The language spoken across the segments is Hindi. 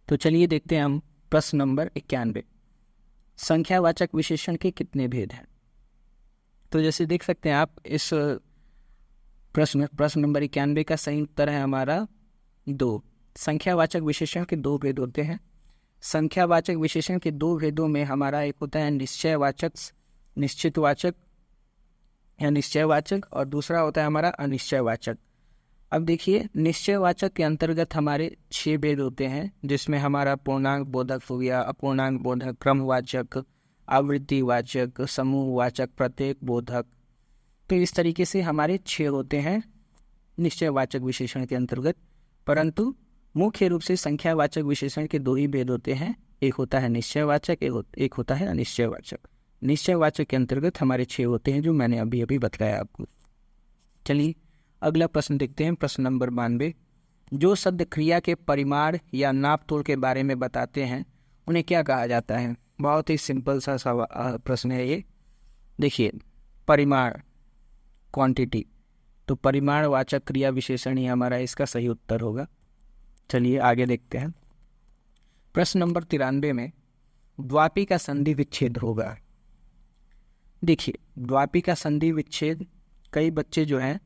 तो चलिए देखते हैं हम प्रश्न नंबर 91। संख्यावाचक विशेषण के कितने भेद हैं? तो जैसे देख सकते हैं आप इस प्रश्न नंबर 91 का सही उत्तर है हमारा 2। संख्यावाचक विशेषण के 2 भेद होते हैं। संख्यावाचक विशेषण के 2 भेदों में हमारा एक होता है निश्चयवाचक, निश्चितवाचक या निश्चयवाचक, और दूसरा होता है हमारा अनिश्चयवाचक। अब देखिए, निश्चयवाचक के अंतर्गत हमारे 6 भेद होते हैं, जिसमें हमारा पूर्णांक बोधक हो गया, अपूर्णांक बोधक, क्रमवाचक, आवृत्तिवाचक, समूहवाचक, प्रत्येक बोधक। तो इस तरीके से हमारे 6 होते हैं निश्चयवाचक विशेषण के अंतर्गत। परंतु मुख्य रूप से संख्यावाचक विशेषण के 2 ही भेद होते हैं, एक होता है निश्चयवाचक, एक होता है अनिश्चयवाचक। निश्चयवाचक के अंतर्गत हमारे 6 होते हैं, जो मैंने अभी अभी बताया आपको। चलिए अगला प्रश्न देखते हैं, प्रश्न नंबर 92। जो शब्द क्रिया के परिमाण या नाप तोल के बारे में बताते हैं उन्हें क्या कहा जाता है? बहुत ही सिंपल सा प्रश्न है ये। देखिए, परिमाण, क्वांटिटी, तो परिमाणवाचक क्रिया विशेषण ही हमारा इसका सही उत्तर होगा। चलिए आगे देखते हैं। प्रश्न नंबर 93 में द्वापी का संधि विच्छेद होगा। देखिए, द्वापी का संधि विच्छेद, कई बच्चे जो हैं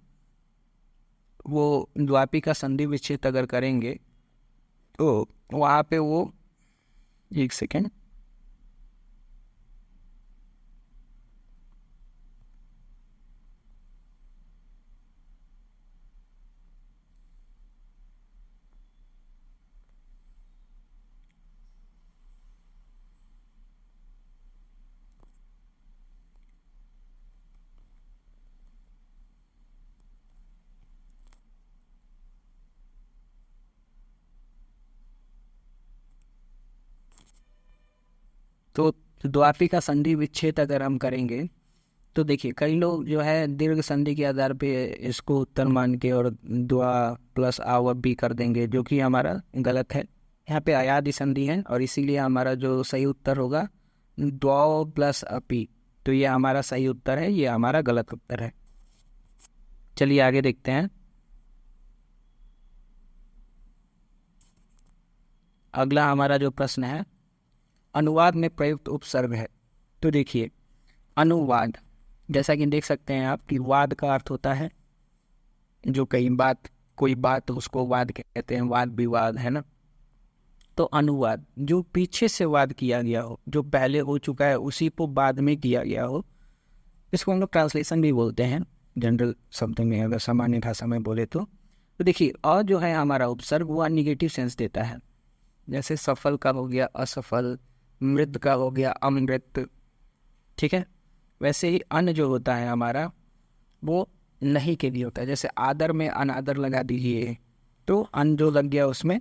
वो द्वापी का संधि विच्छेद अगर करेंगे तो वहाँ पे वो, एक सेकेंड, तो द्वापी का संधि विच्छेद अगर हम करेंगे तो देखिए, कई लोग जो है दीर्घ संधि के आधार पे इसको उत्तर मान के और द्वा प्लस आव भी कर देंगे, जो कि हमारा गलत है। यहाँ पे अयादि संधि है और इसीलिए हमारा जो सही उत्तर होगा द्वा प्लस अपी। तो ये हमारा सही उत्तर है, ये हमारा गलत उत्तर है। चलिए आगे देखते हैं। अगला हमारा जो प्रश्न है, अनुवाद में प्रयुक्त उपसर्ग है। तो देखिए, अनुवाद, जैसा कि देख सकते हैं आप कि वाद का अर्थ होता है जो कोई बात उसको वाद कहते हैं, वाद विवाद, है ना। तो अनुवाद, जो पीछे से वाद किया गया हो, जो पहले हो चुका है उसी को बाद में किया गया हो, इसको हम लोग ट्रांसलेशन भी बोलते हैं जनरल शब्द में, अगर सामान्य भाषा में बोले तो। देखिए, और जो है हमारा उपसर्ग वह निगेटिव सेंस देता है। जैसे सफल का हो गया असफल, मृत का हो गया अमृत, ठीक है। वैसे ही अन जो होता है हमारा वो नहीं के लिए होता है। जैसे आदर में अनादर लगा दीजिए तो अन जो लग गया उसमें,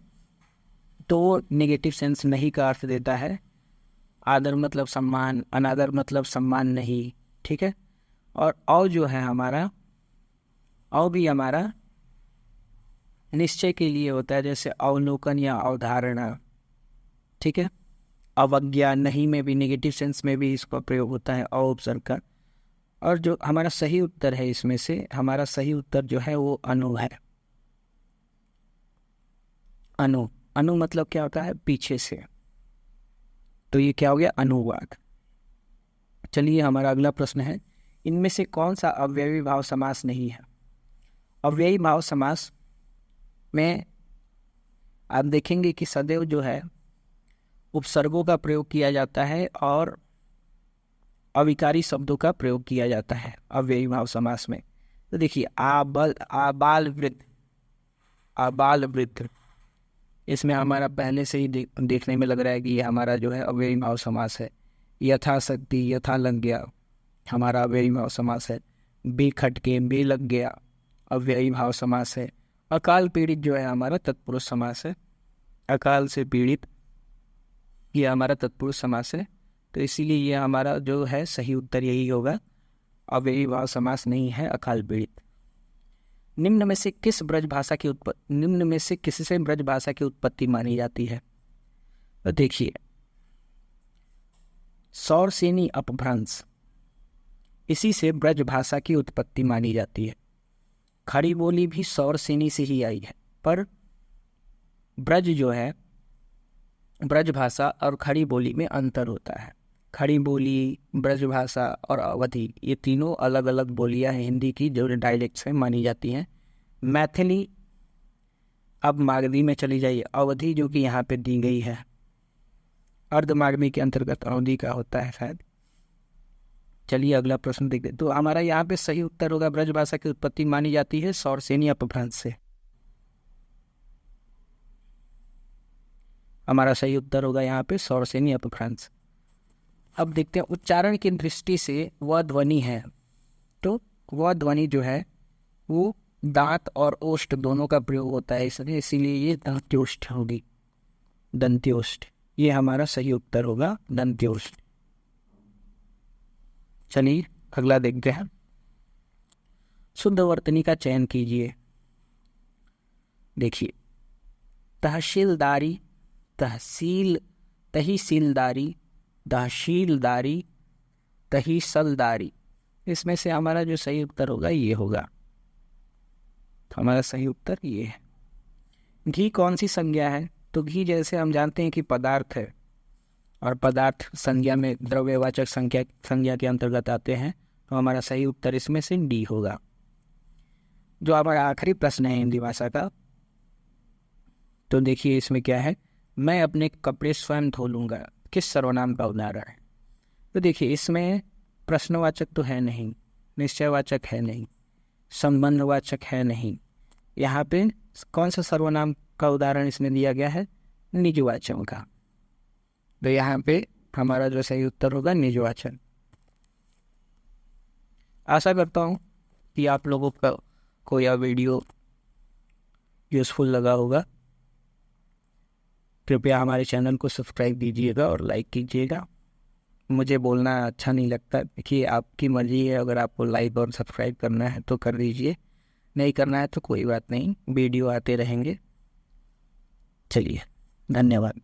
तो वो निगेटिव सेंस नहीं का अर्थ देता है। आदर मतलब सम्मान, अनादर मतलब सम्मान नहीं, ठीक है। और जो है हमारा और भी हमारा निश्चय के लिए होता है, जैसे अवलोकन या अवधारणा, ठीक है। अवज्ञा, नहीं में भी निगेटिव सेंस में भी इसका प्रयोग होता है उपसर्ग का। और जो हमारा सही उत्तर है इसमें से, हमारा सही उत्तर जो है वो अनु है। अनु, अनु मतलब क्या होता है? पीछे से। तो ये क्या हो गया? अनुवाद। चलिए हमारा अगला प्रश्न है, इनमें से कौन सा अव्ययी भाव समास नहीं है? अव्ययी भाव समास में आप देखेंगे कि सदैव जो है उपसर्गों का प्रयोग किया जाता है और अविकारी शब्दों का प्रयोग किया जाता है अव्ययी भाव समास में। तो देखिए, आबाल वृद्ध, इसमें हमारा पहले से ही देखने में लग रहा है कि ये हमारा जो है अव्ययी भाव समास है। यथाशक्ति, यथा लग गया, हमारा अव्ययी भाव समास है। बेखटके, बे लग गया, अव्ययी भाव समास है। अकाल पीड़ित जो है हमारा तत्पुरुष समास है। अकाल से पीड़ित, ये हमारा तत्पुरुष समास है। तो इसीलिए ये हमारा जो है सही उत्तर यही होगा, अव्ययी भाव समास नहीं है अकाल पीड़ित। निम्न में से किससे ब्रज भाषा की उत्पत्ति मानी जाती है? तो देखिए, सौरसेनी अपभ्रंश, इसी से ब्रज भाषा की उत्पत्ति मानी जाती है। खड़ी बोली भी सौरसेनी से ही आई है, पर ब्रज जो है ब्रजभाषा और खड़ी बोली में अंतर होता है। खड़ी बोली, ब्रजभाषा और अवधी, ये तीनों अलग अलग बोलियां हैं हिंदी की जो डायलेक्ट्स में मानी जाती हैं। मैथिली, अब मागधी में चली जाइए, अवधी जो कि यहाँ पे दी गई है अर्धमागधी के अंतर्गत अवधी का होता है शायद। चलिए अगला प्रश्न देखते। तो हमारा यहाँ पे सही उत्तर होगा ब्रजभाषा की उत्पत्ति मानी जाती है सौरसेनी अपभ्रंश से। हमारा सही उत्तर होगा यहाँ पे सौरसेनी अपभ्रंश। अब देखते हैं उच्चारण की दृष्टि से वह ध्वनि है, तो वह ध्वनि जो है वो दांत और ओष्ठ दोनों का प्रयोग होता है, इसलिए ये दंत्योष्ठ होगी, दंत्योष्ठ। ये हमारा सही उत्तर होगा दंत्योष्ठ। चलिए अगला देखते हैं। शुद्ध वर्तनी का चयन कीजिए। देखिए तहसीलदारी, तहसीलदारी, तहसीलदारी, तहसीलदारी, इसमें से हमारा जो सही उत्तर होगा ये होगा, हमारा सही उत्तर ये है। घी कौन सी संज्ञा है? तो घी जैसे हम जानते हैं कि पदार्थ है, और पदार्थ संज्ञा में द्रव्यवाचक संज्ञा के अंतर्गत आते हैं, तो हमारा सही उत्तर इसमें से डी होगा। जो हमारा आखिरी प्रश्न है हिंदी भाषा का, तो देखिए इसमें क्या है, मैं अपने कपड़े स्वयं धो लूँगा, किस सर्वनाम का उदाहरण है? तो देखिए इसमें प्रश्नवाचक तो है नहीं, निश्चयवाचक है नहीं, संबंधवाचक है नहीं, यहाँ पे कौन सा सर्वनाम का उदाहरण इसमें दिया गया है? निजवाचक का। तो यहाँ पे हमारा जो सही उत्तर होगा निजवाचक। आशा करता हूँ कि आप लोगों को यह वीडियो यूज़फुल लगा होगा। कृपया हमारे चैनल को सब्सक्राइब कीजिएगा और लाइक कीजिएगा। मुझे बोलना अच्छा नहीं लगता कि आपकी मर्जी है, अगर आपको लाइक और सब्सक्राइब करना है तो कर दीजिए, नहीं करना है तो कोई बात नहीं, वीडियो आते रहेंगे। चलिए धन्यवाद।